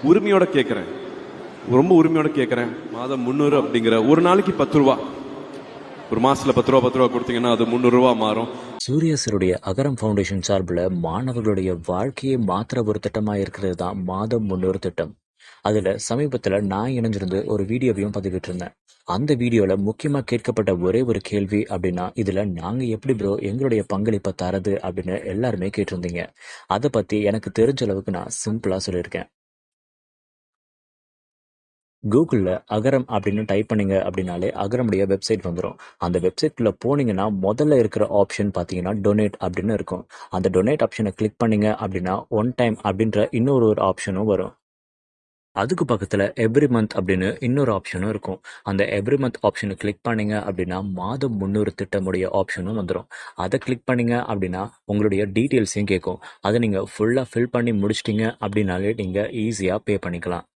உரிமையோட கேட்குறேன், ரொம்ப உரிமையோட கேட்குறேன். மாதம் 300 அப்படிங்கிற ஒரு நாளைக்கு 10 ரூபா, ஒரு மாசத்துல 10 ரூபா கொடுத்தீங்கன்னா அது 300 ரூபா மாறும். சூர்யா சருடைய அகரம் ஃபவுண்டேஷன் சார்பில் மாணவர்களுடைய வாழ்க்கையை மாற்ற ஒரு திட்டமாக இருக்கிறது தான் மாதம் 300 திட்டம். அதில் சமீபத்தில் நான் இணைஞ்சிருந்து ஒரு வீடியோவையும் பதிவிட்டிருந்தேன். அந்த வீடியோவில் முக்கியமாக கேட்கப்பட்ட ஒரே ஒரு கேள்வி அப்படின்னா, இதில் நாங்கள் எப்படி ப்ரோ எங்களுடைய பங்களிப்பை தரது அப்படின்னு எல்லாருமே கேட்டிருந்தீங்க. அதை பற்றி எனக்கு தெரிஞ்ச அளவுக்கு நான் சிம்பிளாக சொல்லியிருக்கேன். கூகுளில் அகரம் அப்படின்னு டைப் பண்ணீங்க அப்படின்னாலே அகரமுடைய வெப்சைட் வந்துடும். அந்த வெப்சைட்குள்ளே போனீங்கன்னா முதல்ல இருக்கிற ஆப்ஷன் பார்த்தீங்கன்னா டொனேட் அப்படின்னு இருக்கும். அந்த டொனேட் ஆப்ஷனை கிளிக் பண்ணீங்க அப்படின்னா ஒன் டைம் அப்படின்ற இன்னொரு ஆப்ஷனும் வரும். அதுக்கு பக்கத்தில் எவ்ரி மந்த் அப்படின்னு இன்னொரு ஆப்ஷனும் இருக்கும். அந்த எவ்ரி மந்த் ஆப்ஷனை கிளிக் பண்ணீங்க அப்படின்னா மாதம் 300 திட்டமுடைய ஆப்ஷனும் வந்துடும். அதை கிளிக் பண்ணீங்க அப்படின்னா உங்களுடைய டீட்டெயில்ஸையும் கேட்கும். அதை நீங்கள் ஃபுல்லாக ஃபில் பண்ணி முடிச்சிட்டிங்க அப்படின்னாலே நீங்கள் ஈஸியாக பே பண்ணிக்கலாம்.